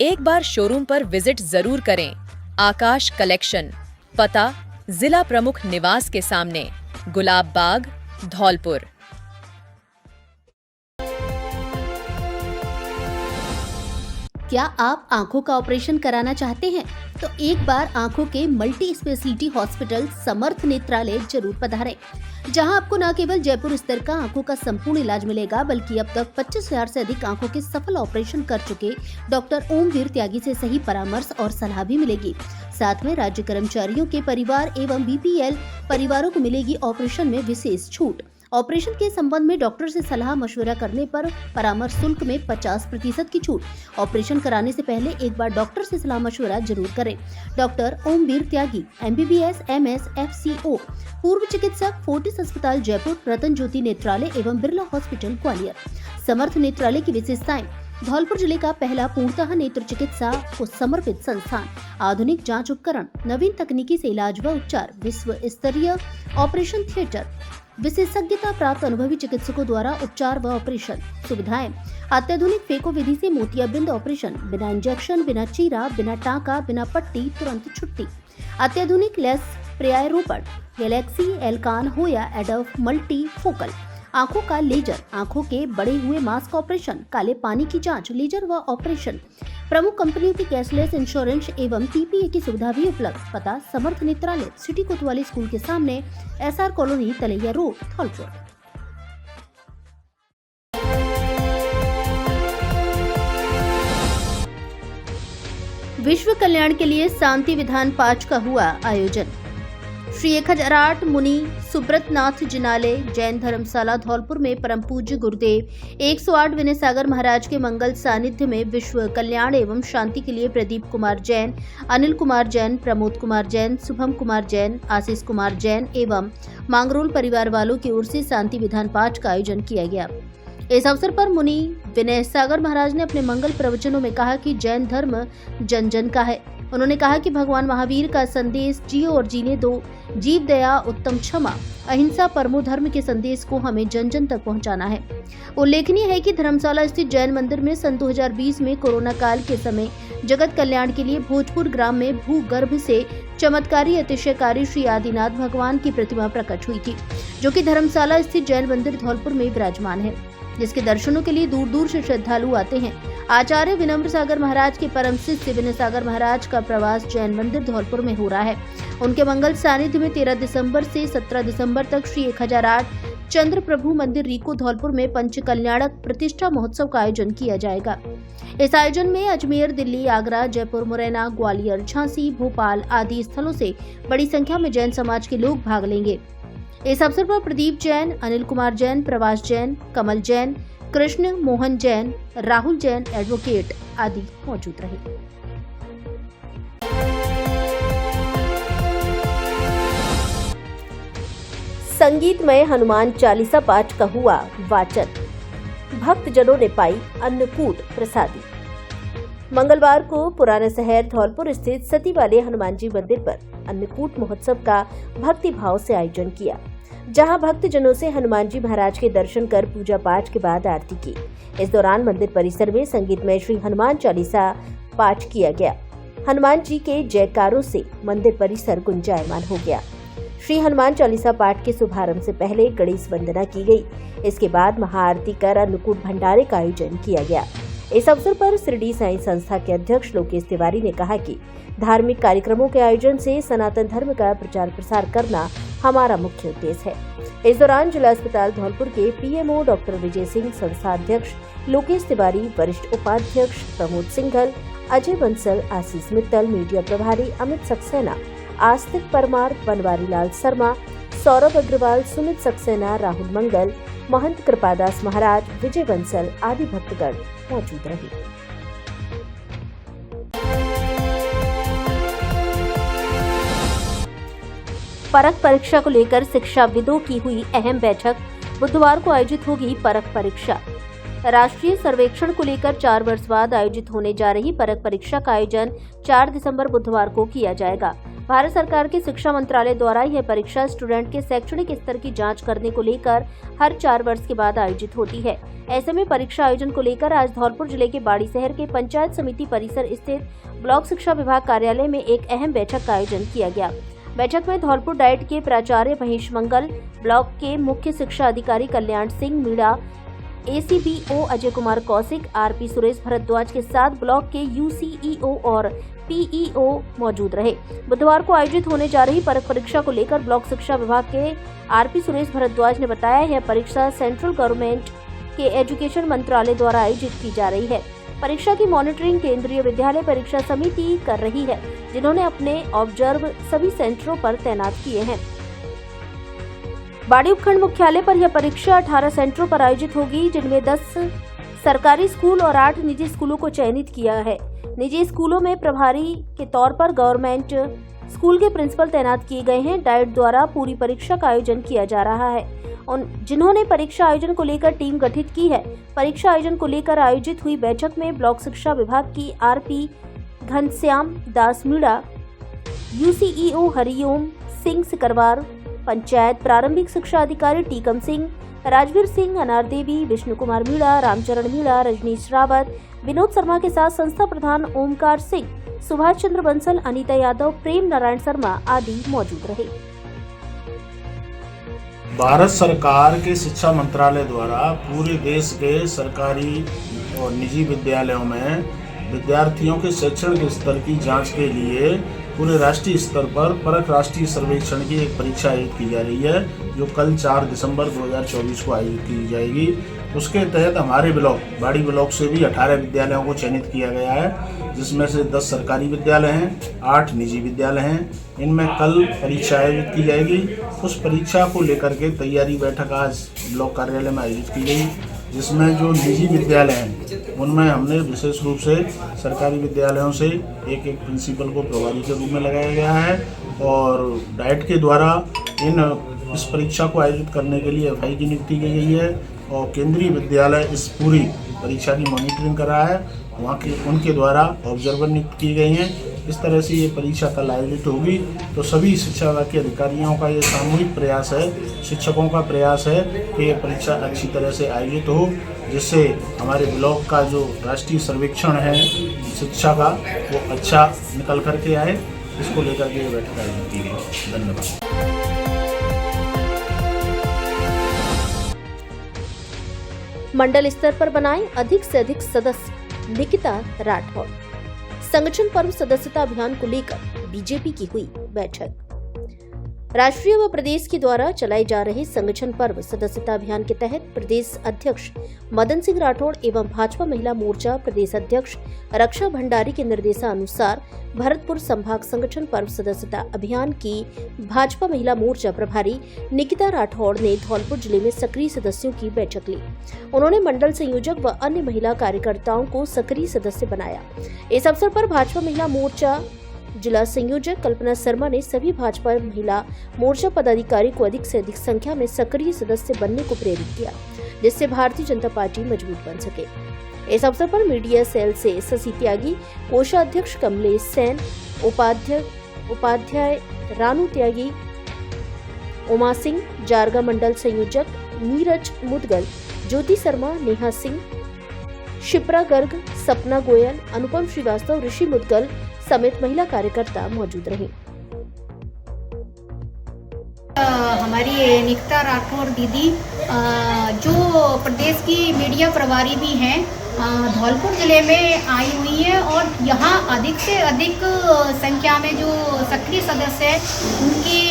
एक बार शोरूम पर विजिट जरूर करें। आकाश कलेक्शन, पता जिला प्रमुख निवास के सामने, गुलाब बाग, धौलपुर। क्या आप आंखों का ऑपरेशन कराना चाहते हैं? तो एक बार आंखों के मल्टी स्पेशलिटी हॉस्पिटल समर्थ नेत्रालय जरूर पधारें, जहां आपको न केवल जयपुर स्तर का आंखों का संपूर्ण इलाज मिलेगा, बल्कि अब तक 25,000 से अधिक आंखों के सफल ऑपरेशन कर चुके डॉक्टर ओमवीर त्यागी से सही परामर्श और सलाह भी मिलेगी। साथ में राज्य कर्मचारियों के परिवार एवं BPL परिवारों को मिलेगी ऑपरेशन में विशेष छूट ऑपरेशन के संबंध में डॉक्टर से सलाह मशवरा करने पर परामर्श शुल्क में 50% की छूट। ऑपरेशन कराने से पहले एक बार डॉक्टर से सलाह मशवरा जरूर करें। डॉक्टर ओमवीर त्यागी, MBBS, MS, FCO, पूर्व चिकित्सक, फोर्टिस अस्पताल जयपुर, रतन ज्योति नेत्रालय एवं बिरला हॉस्पिटल ग्वालियर। समर्थ नेत्रालय की विशेषताएं: धौलपुर जिले का पहला पूर्णतः नेत्र चिकित्सा को समर्पित संस्थान, आधुनिक जांच उपकरण, नवीन तकनीकी से इलाज व उपचार, विश्व स्तरीय ऑपरेशन थिएटर, विशेषज्ञता प्राप्त अनुभवी चिकित्सकों द्वारा उपचार व ऑपरेशन सुविधाएं, अत्याधुनिक फेको विधि से मोतियाबिंद ऑपरेशन, बिना इंजेक्शन, बिना चीरा, बिना टाका, बिना पट्टी, तुरंत छुट्टी, अत्याधुनिक लेस पर्यायरोपण, गैलेक्सी, एल्कान, होया, एडोफ, मल्टी फोकल, आंखों का लेजर, आंखों के बड़े हुए मास्क ऑपरेशन, काले पानी की जांच, लेजर व ऑपरेशन, प्रमुख कंपनियों की कैशलेस इंश्योरेंस एवं TPA की सुविधा भी उपलब्ध। पता: समर्थ नेत्रालय, सिटी कोतवाली स्कूल के सामने, SR कॉलोनी, तलैया रोड, धौलपुर। विश्व कल्याण के लिए शांति विधान 5 का हुआ आयोजन। श्री 1008 मुनि सुब्रत नाथ जिनालय जैन धर्मशाला धौलपुर में परम पूज्य गुरुदेव 108 विनय सागर महाराज के मंगल सानिध्य में विश्व कल्याण एवं शांति के लिए प्रदीप कुमार जैन, अनिल कुमार जैन, प्रमोद कुमार जैन, शुभम कुमार जैन, आशीष कुमार जैन एवं मांगरोल परिवार वालों की ओर से शांति विधान 5 का आयोजन किया गया। इस अवसर पर मुनि विनय सागर महाराज ने अपने मंगल प्रवचनों में कहा कि जैन धर्म जन जन का है। उन्होंने कहा कि भगवान महावीर का संदेश जियो और जीने दो, जीव दया, उत्तम क्षमा, अहिंसा परमो धर्म के संदेश को हमें जन जन तक पहुंचाना है। उल्लेखनीय है कि धर्मशाला स्थित जैन मंदिर में सन 2020 में कोरोना काल के समय जगत कल्याण के लिए भोजपुर ग्राम में भूगर्भ से चमत्कारी अतिशयकारी श्री आदिनाथ भगवान की प्रतिमा प्रकट हुई थी, जो कि धर्मशाला स्थित जैन मंदिर धौलपुर में विराजमान है, जिसके दर्शनों के लिए दूर दूर से श्रद्धालु आते हैं। आचार्य विनम्र सागर महाराज के परम शिष्य विनय सागर महाराज का प्रवास जैन मंदिर धौलपुर में हो रहा है। उनके मंगल सानिध्य में 13 दिसंबर से 17 दिसंबर तक श्री 1008 चंद्र प्रभु मंदिर रीको धौलपुर में पंच कल्याणक प्रतिष्ठा महोत्सव का आयोजन किया जाएगा। इस आयोजन में अजमेर, दिल्ली, आगरा, जयपुर, मुरैना, ग्वालियर, झांसी, भोपाल आदि स्थलों से बड़ी संख्या में जैन समाज के लोग भाग लेंगे। इस अवसर पर प्रदीप जैन, अनिल कुमार जैन, प्रवास जैन, कमल जैन, कृष्ण मोहन जैन, राहुल जैन, एडवोकेट आदि मौजूद रहे। संगीतमय हनुमान चालीसा पाठ का हुआ वाचन। भक्तजनों ने पाई अन्नकूट प्रसादी। मंगलवार को पुराने शहर धौलपुर स्थित सती वाले हनुमान जी मंदिर पर अन्नकूट महोत्सव का भक्ति भाव से आयोजन किया, जहां भक्तजनों से हनुमान जी महाराज के दर्शन कर पूजा पाठ के बाद आरती की। इस दौरान मंदिर परिसर में संगीतमय श्री हनुमान चालीसा पाठ किया गया। हनुमान जी के जयकारों से मंदिर परिसर गुंजायमान हो गया। श्री हनुमान चालीसा पाठ के शुभारंभ से पहले गणेश वंदना की गई। इसके बाद महाआरती कर अन्नकूट भंडारे का आयोजन किया गया। इस अवसर पर शिरडी साईं संस्था के अध्यक्ष लोकेश तिवारी ने कहा कि धार्मिक कार्यक्रमों के आयोजन से सनातन धर्म का प्रचार प्रसार करना हमारा मुख्य उद्देश्य है। इस दौरान जिला अस्पताल धौलपुर के PMO डॉक्टर विजय सिंह, संस्था अध्यक्ष लोकेश तिवारी, वरिष्ठ उपाध्यक्ष प्रमोद सिंघल, अजय बंसल, आशीष मित्तल, मीडिया प्रभारी अमित सक्सेना, आस्तिक परमार, बनवारी लाल शर्मा, सौरभ अग्रवाल, सुमित सक्सेना, राहुल मंगल, महंत कृपादास महाराज, विजय बंसल आदि भक्तगण मौजूद रहे। परख परीक्षा को लेकर शिक्षाविदों की हुई अहम बैठक। बुधवार को आयोजित होगी परख परीक्षा। राष्ट्रीय सर्वेक्षण को लेकर 4 वर्ष बाद आयोजित होने जा रही परख परीक्षा का आयोजन 4 दिसंबर बुधवार को किया जाएगा। भारत सरकार के शिक्षा मंत्रालय द्वारा यह परीक्षा स्टूडेंट के शैक्षणिक स्तर की जांच करने को लेकर हर 4 वर्ष के बाद आयोजित होती है। ऐसे में परीक्षा आयोजन को लेकर आज धौलपुर जिले के बाड़ी शहर के पंचायत समिति परिसर स्थित ब्लॉक शिक्षा विभाग कार्यालय में एक अहम बैठक का आयोजन किया गया। बैठक में धौलपुर डाइट के प्राचार्य महेश मंगल, ब्लॉक के मुख्य शिक्षा अधिकारी कल्याण सिंह मीणा, ACBO अजय कुमार कौशिक, RP सुरेश भारद्वाज के साथ ब्लॉक के UCEO और PEO मौजूद रहे। बुधवार को आयोजित होने जा रही परख परीक्षा को लेकर ब्लॉक शिक्षा विभाग के RP सुरेश भारद्वाज ने बताया, यह परीक्षा सेंट्रल गवर्नमेंट के एजुकेशन मंत्रालय द्वारा आयोजित की जा रही है। परीक्षा की मॉनिटरिंग केंद्रीय विद्यालय परीक्षा समिति कर रही है, जिन्होंने अपने ऑब्जर्व सभी सेंटरों पर तैनात किए हैं। बाड़ी उपखंड मुख्यालय पर यह परीक्षा 18 सेंटरों पर आयोजित होगी, जिनमें 10 सरकारी स्कूल और 8 निजी स्कूलों को चयनित किया है। निजी स्कूलों में प्रभारी के तौर पर गवर्नमेंट स्कूल के प्रिंसिपल तैनात किए गए हैं। डाइट द्वारा पूरी परीक्षा का आयोजन किया जा रहा है। जिन्होंने परीक्षा आयोजन को लेकर टीम गठित की है। परीक्षा आयोजन को लेकर आयोजित हुई बैठक में ब्लॉक शिक्षा विभाग की आरपी घनश्याम दास मीणा, यूसीईओ हरिओम सिंह सिकरवार, पंचायत प्रारंभिक शिक्षा अधिकारी टीकम सिंह, राजवीर सिंह, अनार देवी, विष्णु कुमार मीणा, रामचरण मीणा, रजनीश रावत, विनोद शर्मा के साथ संस्था प्रधान ओमकार सिंह, सुभाष चंद्र बंसल, अनीता यादव, प्रेम नारायण शर्मा आदि मौजूद रहे। भारत सरकार के शिक्षा मंत्रालय द्वारा पूरे देश के सरकारी और निजी विद्यालयों में विद्यार्थियों के शैक्षणिक स्तर की जांच के लिए पूरे राष्ट्रीय स्तर पर परख राष्ट्रीय सर्वेक्षण की एक परीक्षा आयोजित की जा रही है, जो कल 4 दिसंबर 2024 को आयोजित की जाएगी। उसके तहत हमारे ब्लॉक बाड़ी ब्लॉक से भी 18 विद्यालयों को चयनित किया गया है, जिसमें से 10 सरकारी विद्यालय हैं, 8 निजी विद्यालय हैं। इनमें कल परीक्षा आयोजित की जाएगी। उस परीक्षा को लेकर के तैयारी बैठक आज ब्लॉक कार्यालय में आयोजित की गई, जिसमें जो निजी विद्यालय हैं उनमें हमने विशेष रूप से सरकारी विद्यालयों से एक प्रिंसिपल को प्रभारी के रूप में लगाया गया है और डाइट के द्वारा इस परीक्षा को आयोजित करने के लिए एफआई की नियुक्ति की गई है और केंद्रीय विद्यालय इस पूरी परीक्षा की मॉनिटरिंग कर रहा है। वहाँ के उनके द्वारा ऑब्जर्वर नियुक्त किए गए हैं। इस तरह से ये परीक्षा कल आयोजित होगी। तो सभी शिक्षा विभाग के अधिकारियों का ये सामूहिक प्रयास है, शिक्षकों का प्रयास है कि ये परीक्षा अच्छी तरह से आयोजित हो, जिससे हमारे ब्लॉक का जो राष्ट्रीय सर्वेक्षण है शिक्षा का वो अच्छा निकल करके आए। इसको लेकर के ये बैठक आयोजित की गई। धन्यवाद। मंडल स्तर पर बनाए अधिक से अधिक सदस्य, निकिता राठौर। संगठन पर्व सदस्यता अभियान को लेकर बीजेपी की हुई बैठक। राष्ट्रीय व प्रदेश के द्वारा चलाए जा रहे संगठन पर्व सदस्यता अभियान के तहत प्रदेश अध्यक्ष मदन सिंह राठौड़ एवं भाजपा महिला मोर्चा प्रदेश अध्यक्ष रक्षा भंडारी के निर्देशानुसार भरतपुर संभाग संगठन पर्व सदस्यता अभियान की भाजपा महिला मोर्चा प्रभारी निकिता राठौड़ ने धौलपुर जिले में सक्रिय सदस्यों की बैठक ली। उन्होंने मंडल संयोजक व अन्य महिला कार्यकर्ताओं को सक्रिय सदस्य बनाया। इस अवसर पर भाजपा महिला मोर्चा जिला संयोजक कल्पना शर्मा ने सभी भाजपा महिला मोर्चा पदाधिकारी को अधिक से अधिक संख्या में सक्रिय सदस्य बनने को प्रेरित किया, जिससे भारतीय जनता पार्टी मजबूत बन सके। इस अवसर पर मीडिया सेल से शशि त्यागी, कोषाध्यक्ष कमलेश सेन, उपाध्याय रानू त्यागी, उमा सिंह, जारगा मंडल संयोजक नीरज मुदगल, ज्योति शर्मा, नेहा सिंह, शिप्रा गर्ग, सपना गोयल, अनुपम श्रीवास्तव, ऋषि मुदगल समेत महिला कार्यकर्ता मौजूद रहे। हमारी निकिता राठौर दीदी जो प्रदेश की मीडिया प्रभारी भी हैं, धौलपुर जिले में आई हुई है और यहाँ अधिक से अधिक संख्या में जो सक्रिय सदस्य हैं उनकी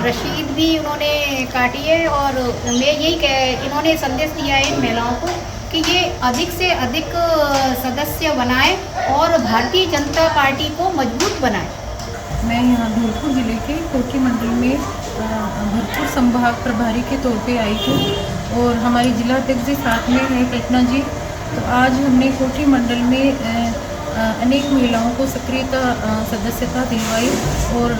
रसीद भी उन्होंने काटी है और मैं इन्होंने संदेश दिया है इन महिलाओं को कि ये अधिक से अधिक सदस्य बनाएं और भारतीय जनता पार्टी को मजबूत बनाएं। मैं यहाँ धौलपुर जिले के कोठी मंडल में भरतपुर संभाग प्रभारी के तौर पे आई हूँ और हमारी जिला अध्यक्ष जी साथ में है कल्पना जी। तो आज हमने कोठी मंडल में अनेक महिलाओं को सक्रियता सदस्यता दिलवाई और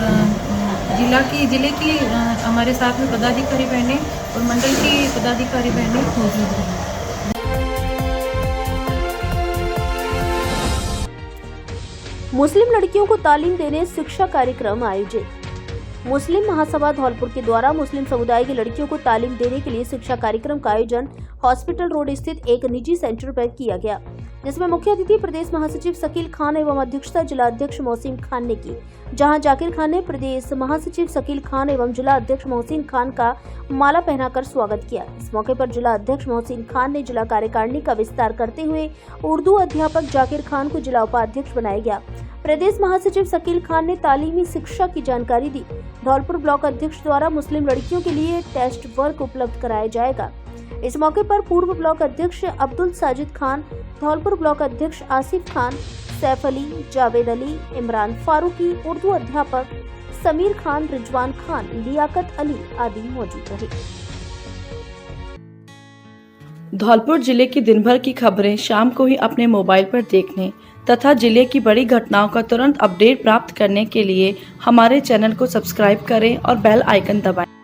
जिले की हमारे साथ में पदाधिकारी बहनें और मंडल की पदाधिकारी बहनें मौजूद रहीं। मुस्लिम लड़कियों को तालीम देने शिक्षा कार्यक्रम आयोजित। मुस्लिम महासभा धौलपुर के द्वारा मुस्लिम समुदाय की लड़कियों को तालीम देने के लिए शिक्षा कार्यक्रम का आयोजन हॉस्पिटल रोड स्थित एक निजी सेंटर पर किया गया, जिसमें मुख्य अतिथि प्रदेश महासचिव शकील खान एवं अध्यक्षता जिला अध्यक्ष मोहसिन खान ने की, जहां जाकिर खान ने प्रदेश महासचिव शकील खान एवं जिला अध्यक्ष मोहसिन खान का माला पहनाकर स्वागत किया। इस मौके पर जिला अध्यक्ष मोहसिन खान ने जिला कार्यकारिणी का विस्तार करते हुए उर्दू अध्यापक जाकिर खान को जिला उपाध्यक्ष बनाया गया। प्रदेश महासचिव शकील खान ने तालीमी शिक्षा की जानकारी दी। धौलपुर ब्लॉक अध्यक्ष द्वारा मुस्लिम लड़कियों के लिए टेस्ट वर्क उपलब्ध कराया जाएगा। इस मौके पर पूर्व ब्लॉक अध्यक्ष अब्दुल साजिद खान, धौलपुर ब्लॉक अध्यक्ष आसिफ खान, सैफ अली, जावेद अली, इमरान फारूकी, उर्दू अध्यापक समीर खान, रिजवान खान, लियाकत अली आदि मौजूद रहे। धौलपुर जिले की दिन भर की खबरें शाम को ही अपने मोबाइल पर देखने तथा जिले की बड़ी घटनाओं का तुरंत अपडेट प्राप्त करने के लिए हमारे चैनल को सब्सक्राइब करें और बेल आइकन दबाएं।